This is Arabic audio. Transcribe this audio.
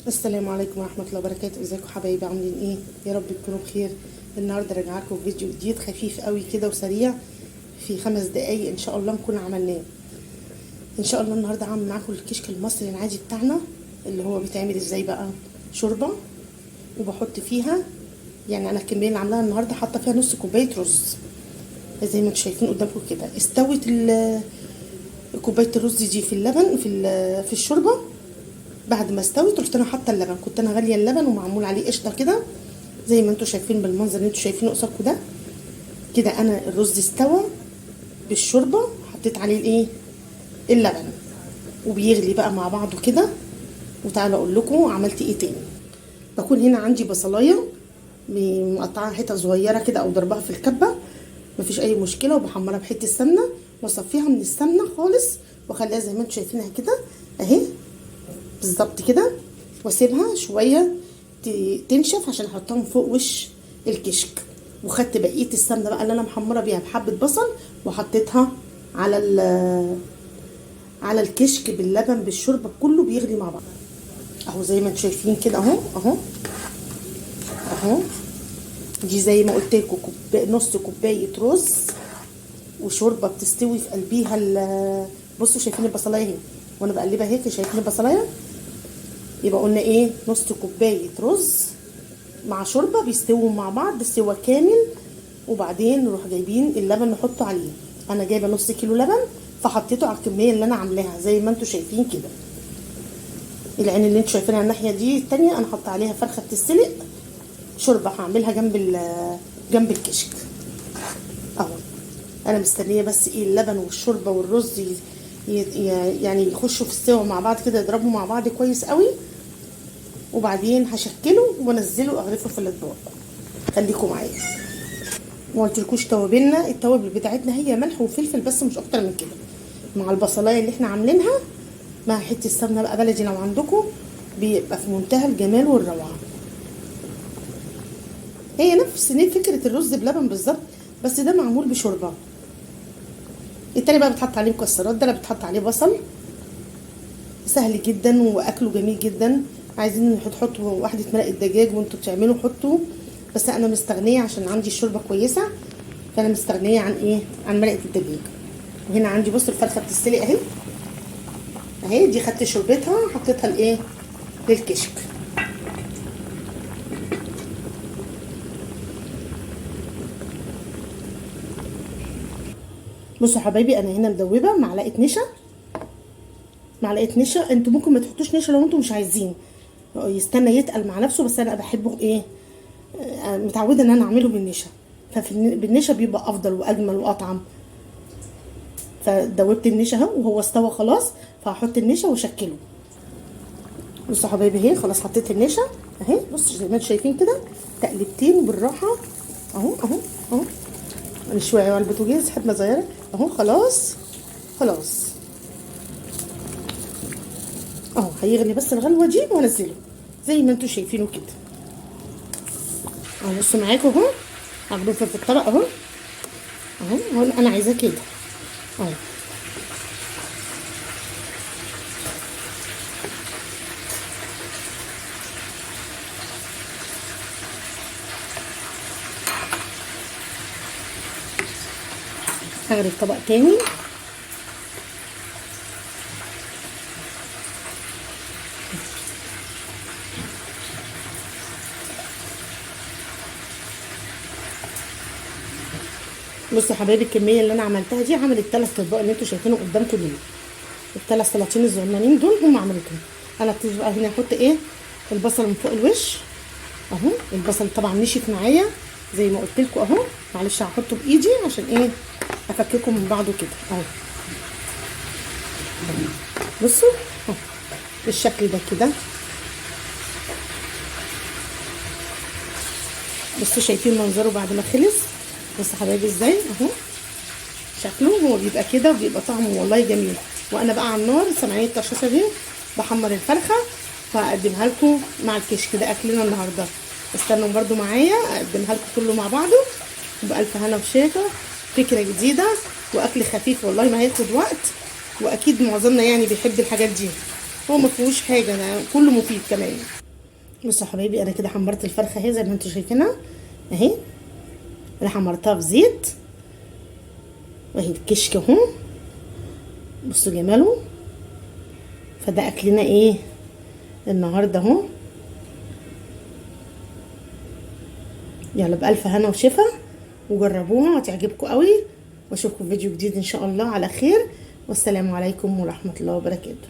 السلام عليكم ورحمة الله وبركاته. ازيكم حبايبي، عاملين ايه؟ يا رب تكونوا بخير. النهارده راجعه لكم فيديو جديد خفيف قوي كده وسريع، في 5 دقايق ان شاء الله نكون عملناه. ان شاء الله النهارده هعمل معاكم الكشك المصري العادي بتاعنا، اللي هو بيتعمل ازاي بقى. شوربه وبحط فيها، يعني انا الكميه اللي عاملاها النهارده حاطه فيها نص كوبايه رز زي ما انتم شايفين قدامكم كده. استوت كوبايه الرز دي في اللبن في الشوربه. بعد ما استوت رحت انا حاطه اللبن، كنت انا غاليه اللبن ومعمول عليه قشطه كده زي ما انتم شايفين بالمنظر اللي انتم شايفينه قصادكم ده كده. انا الرز استوى بالشوربه، حطيت عليه الايه، اللبن، وبيغلي بقى مع بعضه كده. وتعالوا اقول لكم عملت ايه تاني. بكون هنا عندي بصلايه مقطعها حتت صغيره كده او ضربها في الكبه، مفيش اي مشكله، وبحمرها بحته سمنه واصفيها من السمنه خالص واخليها زي ما انتم شايفينها كده اهي بالظبط كده، واسيبها شويه تنشف عشان احطها من فوق وش الكشك. وخدت بقيه السمنه بقى اللي انا محمره بيها بحبه بصل وحطيتها على الكشك باللبن بالشوربه، كله بيغلي مع بعض اهو زي ما انتم شايفين كده اهو اهو اهو. دي زي ما قلت لكم نص كوبايه رز وشوربه بتستوي في قلبيها. بصوا شايفين البصلايه اهي وانا بقلبها هيك، شايفين البصلايه؟ يبقى قلنا ايه، نص كوبايه رز مع شوربه بيستووا مع بعض سوا كامل. وبعدين نروح جايبين اللبن نحطه عليه. انا جايبه نص كيلو لبن فحطيته على الكميه اللي انا عاملاها زي ما انتم شايفين كده. العين اللي انتم شايفينها الناحيه دي التانيه انا حاطه عليها فرخه بتتسلق شوربه، هعملها جنب الكشك اهو. انا مستنيه بس ايه، اللبن والشوربه والرز يعني يخشوا في السوا مع بعض كده، يضربوا مع بعض كويس قوي. وبعدين هشكله وانزله اغرفه في الاطباق. خليكم معايا. ما قلتلكوش توابلنا، التوابل بتاعتنا هي ملح وفلفل بس، مش اكتر من كده، مع البصلايه اللي احنا عاملينها مع حته السمنه بقى بلدي لو عندكم، بيبقى في منتهى الجمال والروعه. هي نفس فكره الرز بلبن بالظبط، بس ده معمول بشوربه. التاني بقى بتحط عليه مكسرات، ده اللي بتحط عليه بصل. سهل جدا واكله جميل جدا. عايزين تحطوا واحده مرقه دجاج وانتوا بتعملوا حطوا، بس انا مستغنيه عشان عندي الشوربه كويسه، فانا مستغنيه عن ايه، عن مرقه الدجاج. وهنا عندي بصوا الفرخه بتتسلق اهي اهي، دي خدت شوربتها حطيتها لايه، للكشك. بصوا حبايبي انا هنا مدوبه معلقه نشا، معلقه نشا. انتوا ممكن ما تحطوش نشا لو انتوا مش عايزين، يستنى يتقل مع نفسه، بس انا بحبه ايه، متعوده ان انا اعمله بالنشا، بالنشا بيبقى افضل واجمل واطعم. فدوبت النشا اهو وهو استوى خلاص، فهحط النشا واشكله. بصوا حبايبي اهي خلاص حطيت النشا اهي. بصوا زي ما انتم شايفين كده تقلبتين بالراحه اهو اهو اهو. نشوي على البوتاجاز حبه صغيره اهو. خلاص خلاص اهو، هيغلي بس الغلوه دي وانزله زي ما انتم شايفينه كده اهو. بصوا معاكم اهو، هغرفه في الطبق اهو اهو. انا عايزاه كده اهو. هغرف طبق تاني. بصوا يا حبايبي الكميه اللي انا عملتها دي عملت 3 اطباق اللي انتوا شايفينه قدامكم دول. ال3 سلاطين الصغننين دول هم عملتهم. انا ابتدي بقى هنا احط ايه، البصل من فوق الوش اهو. البصل طبعا نشف معايا زي ما قلت لكم اهو. معلش هحطه بايدي عشان ايه، افككه من بعضه كده اهو. بصوا اهو بالشكل ده كده. بصوا شايفين منظره بعد ما خلص. بصوا حبايبي ازاي اهو شكله، هو بيبقى كده وبيبقى طعمه والله جميل. وانا بقى على النار سامعين الطشاشه دي بحمر الفرخه، فهقدمها لكم مع الكشك ده اكلنا النهارده. استنوا برده معايا اقدمها لكم كله مع بعضه بألف هنا وشفا. فكره جديده واكل خفيف والله ما هياخد وقت، واكيد معظمنا يعني بيحب الحاجات دي. هو ما فيهوش حاجه، انا كله مفيد كمان. بصوا يا حبايبي، انا كده حمرت الفرخه اهي زي ما انتم شايفينها اهي. انا حمرتها في زيت واهي الكشك اهو، بصوا جماله. فده اكلنا ايه النهارده اهو. يلا بألف هنا وشفا، وجربوها وتعجبكم قوي، واشوفكم في فيديو جديد ان شاء الله على خير، والسلام عليكم ورحمة الله وبركاته.